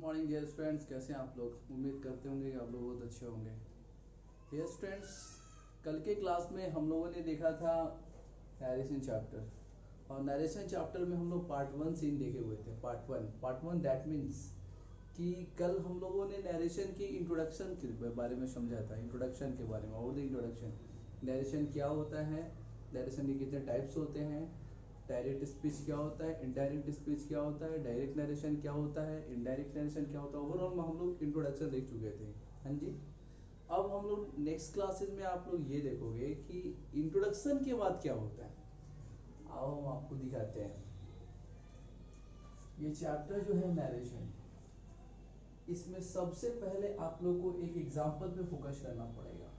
Morning dear students, कैसे हैं आप लोग। उम्मीद करते होंगे कि आप लोग बहुत अच्छे होंगे। डियर स्टूडेंट्स, कल के क्लास में हम लोगों ने देखा था नरेशन चैप्टर, और नरेशन चैप्टर में हम लोग पार्ट 1 सीन देखे हुए थे। पार्ट वन दैट मीन्स कि कल हम लोगों ने नरेशन की इंट्रोडक्शन के बारे में समझा था। इंट्रोडक्शन के बारे में, और द इंट्रोडक्शन, नरेशन क्या होता है, नरेशन के कितने टाइप्स होते हैं, डायरेक्ट स्पीच क्या होता है, इनडायरेक्ट स्पीच क्या होता है, डायरेक्ट नरेशन क्या होता है, इनडायरेक्ट नरेशन क्या होता है। ओवरऑल में हम लोग इंट्रोडक्शन देख चुके थे। हाँ जी। अब हम लोग नेक्स्ट क्लासेस में आप लोग ये देखोगे कि इंट्रोडक्शन के बाद क्या होता है। आओ हम आपको दिखाते हैं। ये चैप्टर जो है नरेशन, इसमें सबसे पहले आप लोग को एक एग्जाम्पल पे फोकस करना पड़ेगा।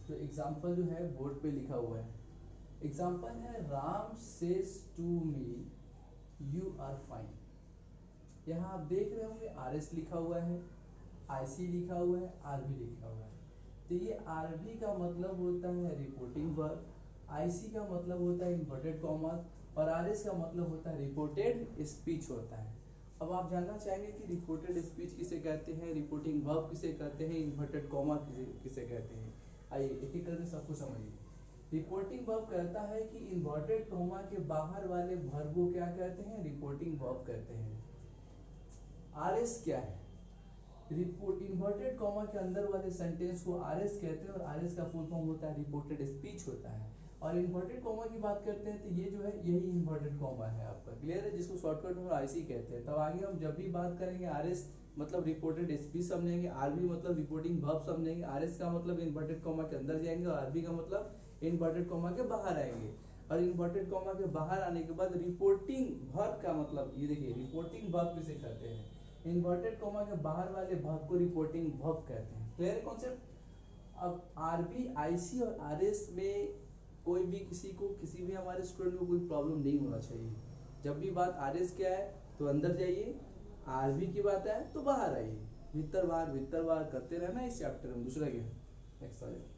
तो एग्जाम्पल जो है बोर्ड पे लिखा हुआ है। एग्जाम्पल है, Ram says to me you are fine. यहाँ आप देख रहे होंगे RS लिखा हुआ है, IC लिखा हुआ है, RV लिखा हुआ है। तो ये RV का मतलब होता है रिपोर्टिंग वर्ब, IC का मतलब होता है इन्वर्टेड कॉमा, और RS का मतलब होता है रिपोर्टेड स्पीच होता है। अब आप जानना चाहेंगे कि रिपोर्टेड स्पीच किसे कहते हैं, रिपोर्टिंग वर्ब किसे कहते हैं, इन्वर्टेड कॉमा किसे कहते हैं। आइए एक एक करके सबको समझिए। रिपोर्टिंग वर्ब कहता है कि इन्वर्टेड कॉमा के बाहर वाले वर्ब को क्या कहते हैं, रिपोर्टिंग वर्ब कहते हैं। RS क्या है, रिपोर्ट इन्वर्टेड कॉमा के अंदर वाले सेंटेंस को RS कहते हैं, और RS का फुल फॉर्म होता है रिपोर्टेड स्पीच होता है। और इन्वर्टेड कॉमा की बात करते हैं तो ये जो है यही इन्वर्टेड कॉमा है आपका, क्लियर है, जिसको शॉर्टकट में IC कहते हैं। तब आगे हम जब भी बात करेंगे RS मतलब रिपोर्टेड स्पीच समझेंगे, RV मतलब रिपोर्टिंग वर्ब समझेंगे, RS का मतलब इन्वर्टेड कॉमा के अंदर जाएंगे, और RV का मतलब इन्वर्टेड कॉमा के बाहर आएंगे। और इन्वर्टेड कॉमा के बाहर आने के बाद रिपोर्टिंग वर्ब का मतलब, ये देखिए रिपोर्टिंग वर्ब किसे कहते हैं, इन्वर्टेड कॉमा के बाहर वाले वर्ब को रिपोर्टिंग वर्ब कहते हैं। क्लियर है कॉन्सेप्ट। अब RV, IC और RS में कोई भी किसी भी हमारे स्टूडेंट को कोई प्रॉब्लम नहीं होना चाहिए। जब भी बात RS क्या है तो अंदर जाइए, RV की बात है तो बाहर आइए, भीतर बाहर करते रहना इस चैप्टर में। दूसरा क्या है,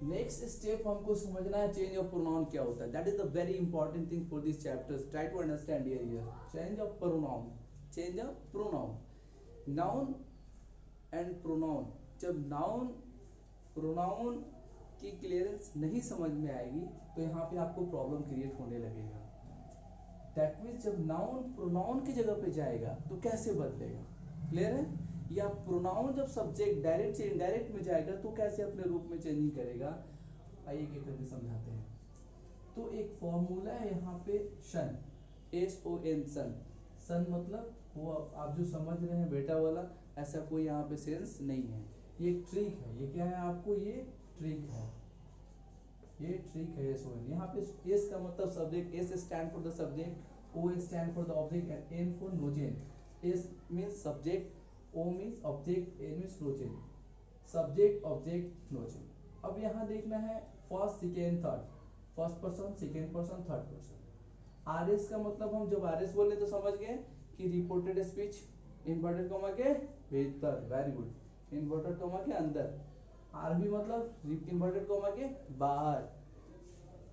नेक्स्ट स्टेप हमको समझना है चेंज ऑफ प्रोनाउन क्या होता है। That is the very important thing for this chapters. Try to understand here. Change of pronoun, change of pronoun, noun and pronoun. जब नाउन प्रोनाउन की क्लियरेंस नहीं समझ में आएगी तो यहाँ पे आपको प्रॉब्लम क्रिएट होने लगेगा। दैट मीन्स जब नाउन प्रोनाउन की जगह पे जाएगा तो कैसे बदलेगा, क्लियर है, या प्रोनाउन जब सब्जेक्ट डायरेक्ट से इनडायरेक्ट में जाएगा तो कैसे अपने रूप में चेंजिंग करेगा। आइए एक करके समझाते हैं। तो एक फॉर्मूला है यहाँ पे, शन, SON, सन। सन मतलब वो आप जो समझ रहे हैं बेटा वाला, ऐसा कोई यहाँ पे सेंस नहीं है। ये ट्रिक है, ये क्या है आपको, ये ट्रिक है, ये ट्रिक है SON। यहाँ पे S का मतलब subject, S stand for the subject, O stand for the object, and N for नोजेन। S means subject, O means object, N means नोजेन। सब्जेक्ट, ऑब्जेक्ट, नोजेन। अब यहाँ देखना है first, second, third, first person, second person, third person. RS का मतलब हम जब RS बोले तो समझ गए कि रिपोर्टेड स्पीच इन्वर्टेड कॉमा के भीतर, वेरी गुड, इन्वर्टेड कॉमा के अंदर। RV मतलब इन्वर्टेड कॉमा के बाहर,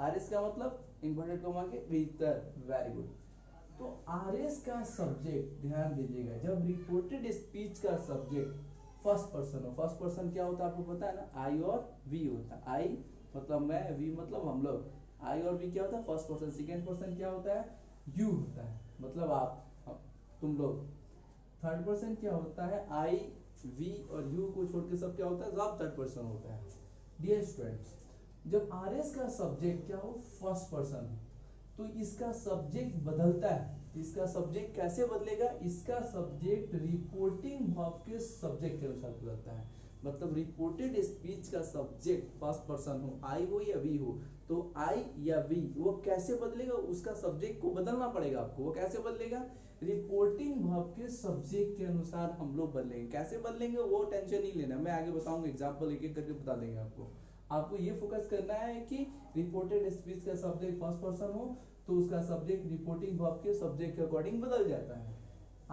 RS का मतलब इन्वर्टेड कॉमा के भीतर, वेरी गुड। तो RS का सब्जेक्ट ध्यान दीजिएगा, जब रिपोर्टेड स्पीच का सब्जेक्ट फर्स्ट पर्सन हो, फर्स्ट पर्सन क्या होता है आपको पता है ना, I और V होता है। I मतलब मैं, V मतलब हम लोग, I और V क्या होता है, फर्स्ट पर्सन। सेकेंड पर्सन क्या होता है, यू होता है, मतलब आप, तुम लोग। थर्ड पर्सन क्या होता है, I, V और U को छोड़ के सब क्या होता है, सब थर्ड पर्सन होता है। डियर स्टूडेंट्स, जब RS का सब्जेक्ट क्या हो, फर्स्ट पर्सन, तो इसका सब्जेक्ट बदलता है। इसका सब्जेक्ट कैसे बदलेगा, इसका सब्जेक्ट रिपोर्टिंग वर्ब के सब्जेक्ट के अनुसार बदलता है। मतलब रिपोर्टेड स्पीच का सब्जेक्ट फर्स्ट पर्सन हो, I हो या V हो, तो I या V वो कैसे बदलेगा, उसका सब्जेक्ट को बदलना पड़ेगा आपको। वो कैसे बदलेगा, रिपोर्टिंग वर्ब के सब्जेक्ट के अनुसार हम लोग बदलेंगे। कैसे बदलेंगे वो टेंशन नहीं लेना, मैं आगे बताऊंगा, एग्जाम्पल एक एक करके बता देंगे आपको। आपको ये फोकस करना है कि रिपोर्टेड स्पीच का सब्जेक्ट फर्स्ट पर्सन हो तो उसका सब्जेक्ट रिपोर्टिंग वर्ब के सब्जेक्ट के अकॉर्डिंग बदल जाता है।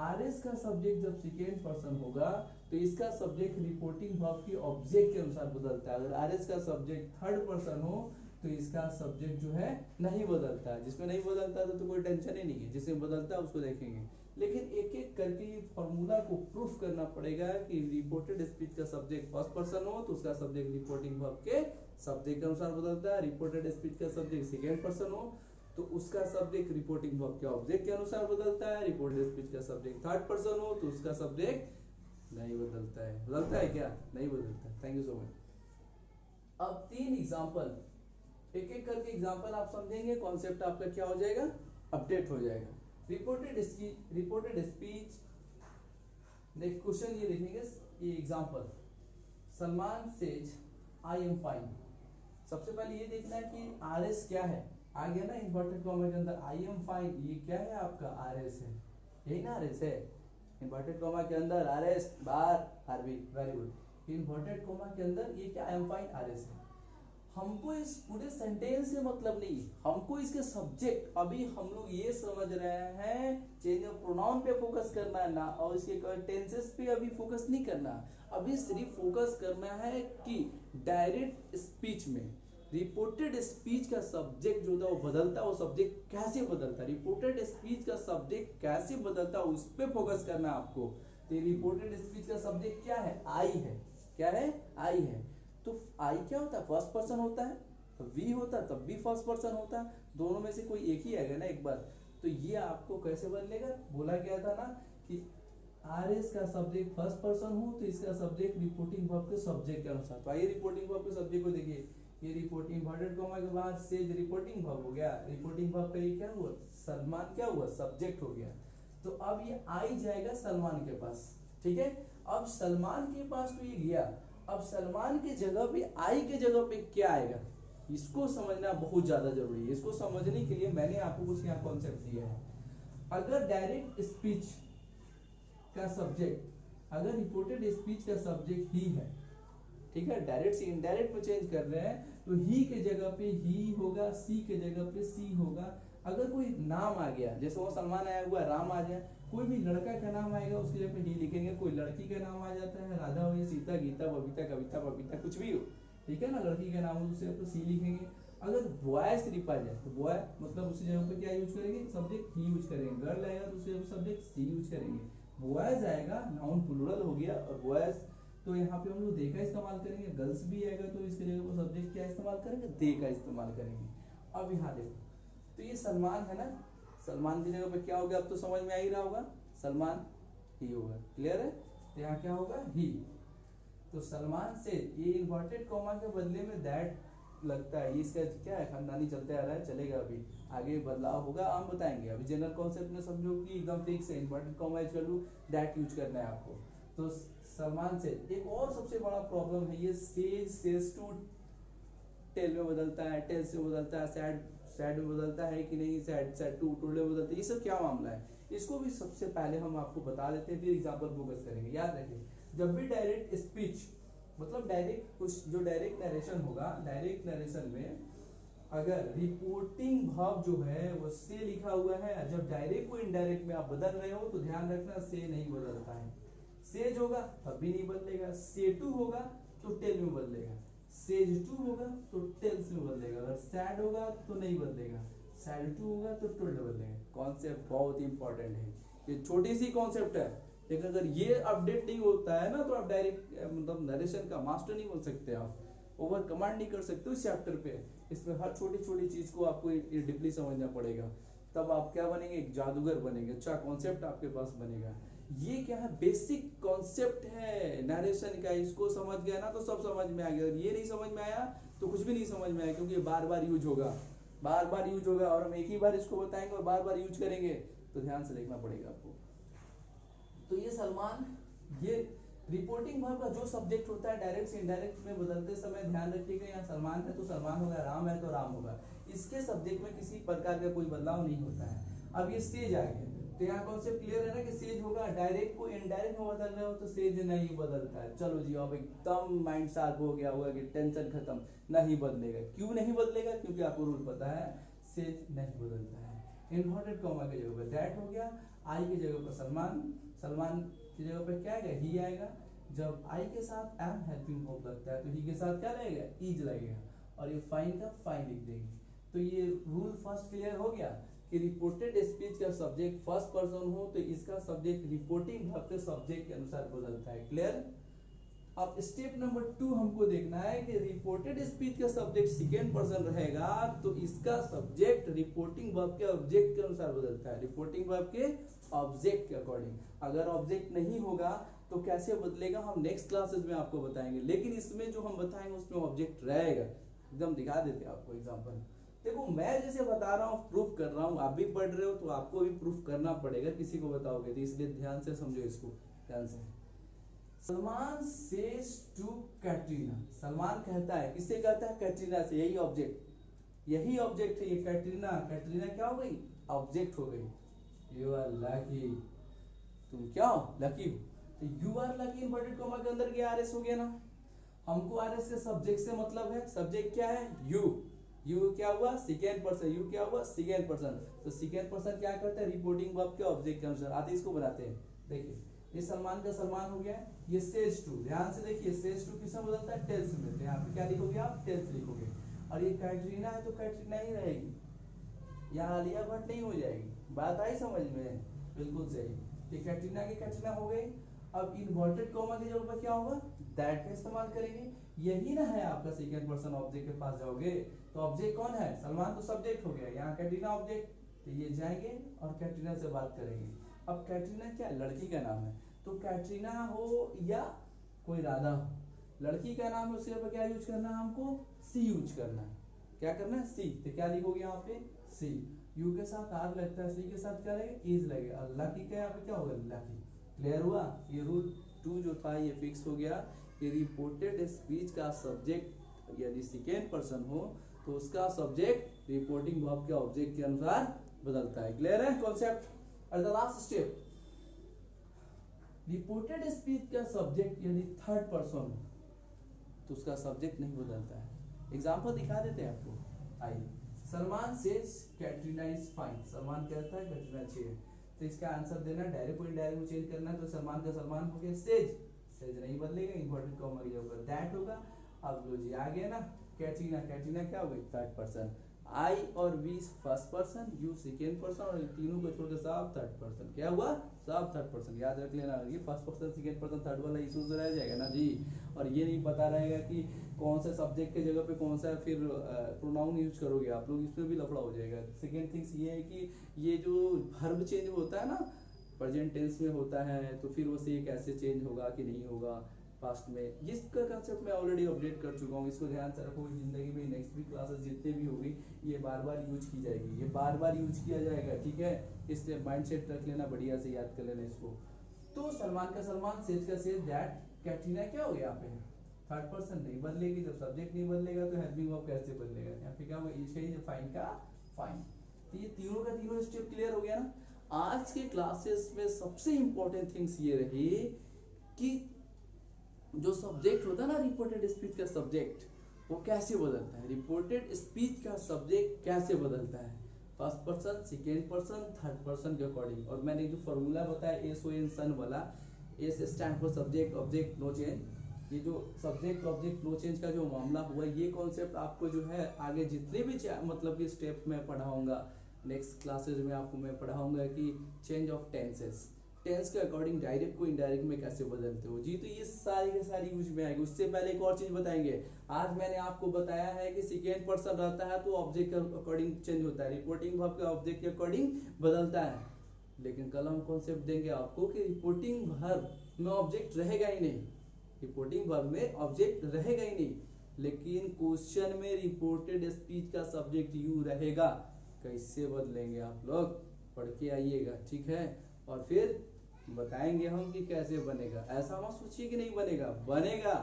RS का सब्जेक्ट जब सेकेंड पर्सन होगा तो इसका सब्जेक्ट रिपोर्टिंग वर्ब के ऑब्जेक्ट के अनुसार बदलता है। अगर RS का सब्जेक्ट थर्ड पर्सन हो तो इसका सब्जेक्ट जो है नहीं बदलता है। जिसमें नहीं बदलता तो कोई टेंशन ही नहीं है, जिसमें बदलता है उसको देखेंगे। लेकिन एक एक करके ये फॉर्मूला को प्रूफ करना पड़ेगा कि रिपोर्टेड स्पीच का सब्जेक्ट फर्स्ट पर्सन हो तो उसका सब्जेक्ट रिपोर्टिंग वर्ब के सब्जेक्ट के अनुसार बदलता है। रिपोर्टेड स्पीच का सब्जेक्ट सेकेंड पर्सन हो तो उसका सब्जेक्ट रिपोर्टिंग वर्ब के ऑब्जेक्ट के अनुसार बदलता है। रिपोर्टेड स्पीच का सब्जेक्ट थर्ड पर्सन हो तो उसका सब्जेक्ट नहीं बदलता है। बदलता है क्या? नहीं बदलता। Thank you so much. अब 3 एग्जांपल, एक एक करके एग्जांपल आप समझेंगे, कॉन्सेप्ट आपका क्या हो जाएगा? अपडेट हो जाएगा। रिपोर्टेड स्पीच, नेक्स्ट क्वेश्चन ये देखेंगे, ये example, Salman says I am fine. सबसे पहले ये देखना है कि आरएस क्या है। आ गया ना इन्वर्टेड कॉमा के अंदर आई एम फाइन, ये क्या है आपका? आरएस है, यही ना आरएस है। इन्वर्टेड कॉमा के अंदर आरएस बार RB, very good. Inverted comma के अंदर ये क्या? आई एम फाइन आरएस है। हमको इस पूरे सेंटेंस से मतलब नहीं, हमको इसके सब्जेक्ट, अभी हम लोग ये समझ रहे हैं चेंज ऑफ प्रोनाउन पे फोकस करना है ना, और इसके टेंसेस पे अभी फोकस नहीं करना। अभी सिर्फ फोकस करना है कि डायरेक्ट स्पीच में रिपोर्टेड स्पीच का सब्जेक्ट जो था वो बदलता है, वो सब्जेक्ट कैसे बदलता है, रिपोर्टेड स्पीच का सब्जेक्ट कैसे बदलता है, उस पर फोकस करना है आपको। तो रिपोर्टेड स्पीच का सब्जेक्ट क्या है? आई है। क्या है? आई है। तो आई क्या होता है? फर्स्ट पर्सन होता है। तो वी होता तब भी फर्स्ट पर्सन होता, दोनों में से कोई एक ही आएगा ना एक बार। तो ये आपको कैसे बदलेगा? बोला गया था ना कि आरएस का सब्जेक्ट फर्स्ट पर्सन हो तो इसका सब्जेक्ट रिपोर्टिंग वर्ब के सब्जेक्ट के अनुसार। तो आइए रिपोर्टिंग वर्ब के सब्जेक्ट को देखिए, ये रिपोर्टिंग इन्वर्टेड कॉमा के बाद से रिपोर्टिंग वर्ब हो गया। रिपोर्टिंग वर्ब का ये क्या हुआ? सलमान क्या हुआ? सब्जेक्ट हो गया। तो अब ये आई जाएगा सलमान के पास, ठीक है। अब सलमान के पास तो ये गया, अब सलमान की जगह पे आई के जगह पे क्या आएगा? इसको समझना बहुत ज्यादा जरूरी है। इसको समझने के लिए मैंने आपको कुछ यहाँ कॉन्सेप्ट दिया है। अगर डायरेक्ट स्पीच का सब्जेक्ट, अगर रिपोर्टेड स्पीच का सब्जेक्ट ही है, ठीक है, डायरेक्ट से इनडायरेक्ट में चेंज कर रहे हैं तो ही के जगह पे ही होगा, सी के जगह पे सी होगा। अगर कोई नाम आ गया, जैसे वो सलमान आया हुआ, राम आ जाए, कोई भी लड़का का नाम आएगा उसके जगह पे ही लिखेंगे। कोई लड़की का नाम आ जाता है, राधा हो या सीता, गीता, बबीता, कविता, बबीता, कुछ भी हो, ठीक है ना, लड़की का नाम हो उसके जगह पे सी लिखेंगे। अगर बॉय सिर्फ आ जाए तो बॉय मतलब उसी जगह पे क्या यूज करेंगे? सब्जेक्ट ही यूज करेंगे। गर्ल आएगा तो उसके सब्जेक्ट सी यूज करेंगे। बॉयज आएगा, नाउन प्लूरल हो गया, और बॉयज तो यहाँ पे हम लोग दे का इस्तेमाल करेंगे। गर्ल्स भी आएगा तो इसके जगह पर सब्जेक्ट क्या इस्तेमाल करेंगे? दे का इस्तेमाल करेंगे। अब यहाँ देखो, तो ये सलमान है ना, सलमान की जगह पे क्या हो गया? अब तो समझ में आ ही रहा होगा, सलमान ही होगा। क्लियर है? तो यहाँ क्या होगा? ही। तो सलमान से ये इन्वर्टेड कॉमा के बदले में दैट लगता है, ये इसका क्या है? खानदानी चलते आ रहा है, चलेगा, अभी आगे बदलाव होगा, हम बताएंगे। अभी जनरल कॉन्सेप्ट में समझो कि एकदम फिक्स है, इन्वर्टेड कॉमा यूज कर लूं, दैट यूज करना है आपको। तो सलमान से एक और सबसे बड़ा प्रॉब्लम है ये सेज, सेज टू टेल में बदलता है, टेल से बदलता है, सैड, सैड में बदलता है कि नहीं, सैड, सैड टू टोल्ड में बदलता है। ये सब क्या मामला है, इसको भी सबसे पहले हम आपको बता देते हैं, फिर एग्जांपल फोकस करेंगे। याद रखिए, जब भी डायरेक्ट स्पीच मतलब डायरेक्ट कुछ जो डायरेक्ट नरेशन होगा, डायरेक्ट नरेशन में अगर रिपोर्टिंग वर्ब जो है वो से लिखा हुआ है, जब डायरेक्ट को इनडायरेक्ट में आप बदल रहे हो तो ध्यान रखना से नहीं बदलता है। सेज होगा तब भी नहीं बदलेगा, से टू होगा तो टेल में बदलेगा, सेज टू होगा तो टेल्स में बदलेगा, अगर सैड होगा तो नहीं बदलेगा, सैड टू होगा तो टोल्ड बदलेगा। कॉन्सेप्ट बहुत ही इंपॉर्टेंट है, ये छोटी सी कॉन्सेप्ट है, लेकिन अगर ये अपडेट नहीं होता है ना तो आप डायरेक्ट मतलब नरेशन का मास्टर नहीं बन सकते, आप ओवर कमांड नहीं कर सकते उस चैप्टर पे। इसमें हर छोटी छोटी चीज को आपको डीपली समझना पड़ेगा, तब आप क्या बनेंगे? एक जादूगर बनेंगे, अच्छा कॉन्सेप्ट आपके पास बनेगा। ये क्या है? बेसिक कॉन्सेप्ट है नरेशन का, इसको समझ गया ना तो सब समझ में आ गया, और ये नहीं समझ में आया तो कुछ भी नहीं समझ में आया, क्योंकि बार बार यूज होगा, बार बार यूज होगा, और हम एक ही बार इसको बताएंगे और बार बार यूज करेंगे, तो ध्यान से देखना पड़ेगा आपको। तो ये सलमान, ये रिपोर्टिंग वर्ब का जो सब्जेक्ट होता है डायरेक्ट से इनडायरेक्ट में बदलते समय ध्यान रखिएगा, यहाँ सलमान है तो सलमान होगा, राम है तो राम होगा, इसके सब्जेक्ट में किसी प्रकार का कोई बदलाव नहीं होता है। अब ये सेज आ गया, तो यहाँ कॉन्सेप्ट क्लियर है ना कि सेज होगा, डायरेक्ट को इनडायरेक्ट में बदल रहे हो तो सेज नहीं बदलता है। चलो जी, अब एकदम माइंड शार्प हो गया होगा कि टेंशन खत्म, नहीं बदलेगा। क्यों नहीं बदलेगा? क्योंकि आपको रूल पता है, सेज नहीं बदलता है। इन्वर्टेड कॉमा की जगह पर दैट हो गया, आई की जगह पर सलमान, सलमान की जगह पर क्या आएगा? ही आएगा। जब आई के साथ एम हेल्पिंग वर्ब लगता है तो ही के साथ क्या लगेगा? इज लगेगा। और ये फाइन का फाइन लिख देंगे। तो ये रूल फर्स्ट क्लियर हो गया कि रिपोर्टेड स्पीच का सब्जेक्ट फर्स्ट पर्सन हो तो इसका सब्जेक्ट रिपोर्टिंग वर्ब के सब्जेक्ट के अनुसार बदलता है। क्लियर। अब स्टेप नंबर 2 हमको देखना है कि रिपोर्टेड स्पीच का सब्जेक्ट सेकेंड पर्सन रहेगा तो इसका सब्जेक्ट रिपोर्टिंग वर्ब के ऑब्जेक्ट के अनुसार बदलता है, रिपोर्टिंग वर्ब के ऑब्जेक्ट के अकॉर्डिंग। अगर ऑब्जेक्ट नहीं होगा तो कैसे बदलेगा हम नेक्स्ट क्लासेस में आपको बताएंगे, लेकिन इसमें जो हम बताएंगे उसमें ऑब्जेक्ट रहेगा। एकदम दिखा देते हैं आपको एग्जांपल। देखो मैं जैसे बता रहा हूँ प्रूफ कर रहा हूँ, आप भी पढ़ रहे हो तो आपको भी प्रूफ करना पड़ेगा, किसी को बताओगे तो, इसलिए ध्यान से समझो इसको ध्यान से। सलमान सेज टू कैटरीना, सलमान कहता है, किससे कहता है? कैटरीना से। यही ऑब्जेक्ट है ये कैटरीना। कैटरीना क्या हो गई? ऑब्जेक्ट हो गई। यू आर लकी, तुम क्या हो? लकी हो। तो you are lucky inverted comma के अंदर ये आर एस हो गया ना। हमको आर एस के सब्जेक्ट से मतलब है, सब्जेक्ट क्या है? यू क्या हुआ? Second person. यू क्या हुआ? Second person. तो सेकेंड पर्सन क्या करता है? रिपोर्टिंग वर्ब के ऑब्जेक्ट के अनुसार। आते इसको बनाते हैं। देखिए ये सलमान का सलमान हो गया, ये सेज टू, ध्यान से देखिए सेज टू किसमें बदलता है? टेल्स में। तो यहाँ पे क्या लिखोगे आप? टेल्स लिखोगे। और ये कैटरीना है तो कैटरीना ही रहेगी, यहाँ आलिया भट्ट नहीं हो जाएगी। बात आई समझ में? बिल्कुल सही। तो कैटरीना की कैटरीना हो गई। अब इन्वर्टेड कॉमा की जगह पर क्या होगा? दैट का इस्तेमाल करेंगे। यही ना है आपका सेकंड पर्सन ऑब्जेक्ट के पास जाओगे तो ऑब्जेक्ट कौन है? सलमान तो सब्जेक्ट हो गया, यहाँ कैटरीना ऑब्जेक्ट। तो ये जाएंगे और कैटरीना से बात करेंगे। अब कैटरीना क्या? लड़की का नाम है, तो कैटरीना हो या कोई राधा हो, लड़की का नाम है, उसके ऊपर क्या यूज करना है? हमको सी यूज करना है। क्या करना है? सी। तो क्या लिखोगे यहाँ पे? सी। यू के साथ आर लगता है, सी के साथ क्या लगेगा? इज लगेगा। लकी का यहाँ पे क्या होगा? लकी। क्लियर हुआ? ये रूल 2 जो था ये फिक्स हो गया कि रिपोर्टेड स्पीच का सब्जेक्ट यदि सेकेंड पर्सन हो तो उसका सब्जेक्ट रिपोर्टिंग वर्ब के ऑब्जेक्ट के अनुसार बदलता है। क्लियर है कॉन्सेप्ट? और the last step, reported speech का सब्जेक्ट यदि थर्ड पर्सन हो तो उसका सब्जेक्ट नहीं बदलता है। एग्जांपल दिखा देते हैं आपको। आइए, Salman says Katrina is fine, Salman कहता है कैटरीना अच्छी है। तो इसका आंसर देना, डायरेक्ट को इनडायरेक्ट में चेंज करना है। तो सलमान का सलमान हो गया सेज नहीं बदलेगा, इन्वर्टेड कॉमा की जगह दैट होगा। अब लो जी आ गया ना, कैटरीना क्या हो गई? Third person. आई और we first person, you second person, और तीनों को छोड़ के सब थर्ड पर्सन। क्या हुआ? सब थर्ड पर्सन। याद रख लेना, ये first person second person third वाला इशू तो रह जाएगा ना जी। और ये नहीं पता रहेगा कि कौन सा सब्जेक्ट के जगह पे कौन सा फिर प्रोनाउन यूज करोगे आप लोग, इसमें भी लफड़ा हो जाएगा। सेकेंड थिंग्स ये है कि ये जो वर्ब चेंज होता है ना, प्रेजेंट टेंस में होता है, तो फिर वो से कैसे चेंज होगा कि नहीं होगा पास्ट में, जिसका कंसेप्ट मैं ऑलरेडी अपडेट कर चुका हूँ। इसको ध्यान से रखो, जिंदगी में नेक्स्ट भी क्लासेस जितने भी होगी ये बार बार यूज की जाएगी, ये बार बार यूज किया जाएगा। ठीक है, इसलिए माइंडसेट रख लेना, बढ़िया से याद कर लेना इसको। तो सलमान का सलमान, सेज का सेज, दैट। कैटरीना क्या हो गया यहाँ पे? थर्ड पर्सन नहीं बदलेगी, जब सब्जेक्ट नहीं बदलेगा तो हेल्पिंग वर्ब कैसे बदलेगा? यहाँ पे क्या होगा? फाइन का फाइन। तो ये तीनों का तीनों स्टेप क्लियर हो गया ना। आज के क्लासेस में सबसे इंपॉर्टेंट थिंग्स ये रही कि जो सब्जेक्ट होता है ना, रिपोर्टेड स्पीच का सब्जेक्ट, वो कैसे बदलता है? रिपोर्टेड स्पीच का सब्जेक्ट कैसे बदलता है? First person, second person, third person के अकॉर्डिंग। और मैंने जो फॉर्मूला बताया SON सन वाला, S stand for subject object no change. ये जो सब्जेक्ट ऑब्जेक्ट नो चेंज का जो मामला हुआ, ये कॉन्सेप्ट आपको जो है आगे जितने भी मतलब कि स्टेप में पढ़ाऊंगा, नेक्स्ट क्लासेज में आपको मैं पढ़ाऊंगा कि चेंज ऑफ टेंसेस, टेंस के अकॉर्डिंग डायरेक्ट को इनडायरेक्ट में कैसे बदलते हो जी। तो ये सारी के सारी यूज में आएगी। उससे पहले एक और चीज बताएंगे। आज मैंने आपको बताया है कि सेकेंड पर्सन रहता है तो ऑब्जेक्ट के अकॉर्डिंग चेंज होता है, रिपोर्टिंग वर्ब के ऑब्जेक्ट के अकॉर्डिंग बदलता है। लेकिन कल हम कॉन्सेप्ट देंगे आपको कि रिपोर्टिंग वर्ब में ऑब्जेक्ट रहेगा ही नहीं, रिपोर्टिंग वर्ब में ऑब्जेक्ट रहेगा ही नहीं, लेकिन क्वेश्चन में रिपोर्टेड स्पीच का सब्जेक्ट यू रहेगा। कैसे बदलेंगे आप लोग पढ़ के आइएगा, ठीक है। और फिर बताएंगे हम कि कैसे बनेगा। ऐसा मत सोचिए कि नहीं बनेगा, बनेगा,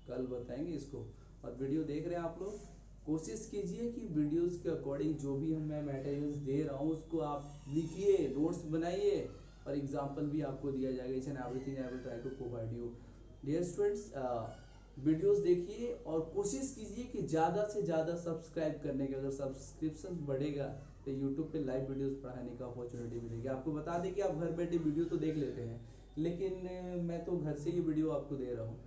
कल बताएंगे इसको। और वीडियो देख रहे हैं आप लोग, कोशिश कीजिए कि वीडियोस के अकॉर्डिंग जो भी मैं मटेरियल्स दे रहा हूँ उसको आप लिखिए, नोट्स बनाइए, और एग्जाम्पल भी आपको दिया जाएगा। Each and everything I will try to provide you. Dear students, videos देखिए और कोशिश कीजिए कि ज़्यादा से ज़्यादा सब्सक्राइब करने के। अगर सब्सक्रिप्शन बढ़ेगा तो यूट्यूब पे लाइव वीडियोस पढ़ाने का अपॉर्चुनिटी मिलेगी। आपको बता दें कि आप घर बैठे वीडियो तो देख लेते हैं, लेकिन मैं तो घर से ही वीडियो आपको दे रहा हूँ,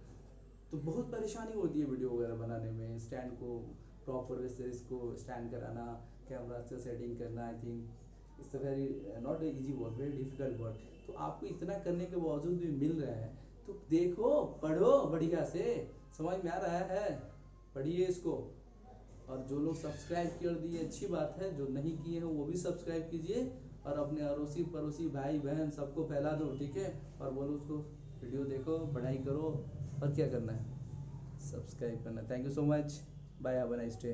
तो बहुत परेशानी होती है वीडियो वगैरह बनाने में, स्टैंड को प्रॉपर वे से इसको स्टैंड कराना, कैमरा से सेटिंग करना, I think it's a very not a easy work, very difficult work. तो आपको इतना करने के बावजूद भी मिल रहा है तो देखो, पढ़ो बढ़िया से, समझ में आ रहा है, पढ़िए इसको। और जो लोग सब्सक्राइब कर दिए अच्छी बात है, जो नहीं किए हैं वो भी सब्सक्राइब कीजिए और अपने अड़ोसी पड़ोसी भाई बहन सबको फैला दो, ठीक है। और बोलो उसको वीडियो देखो, पढ़ाई करो, और क्या करना है, सब्सक्राइब करना। Thank you so much, bye, have a nice day.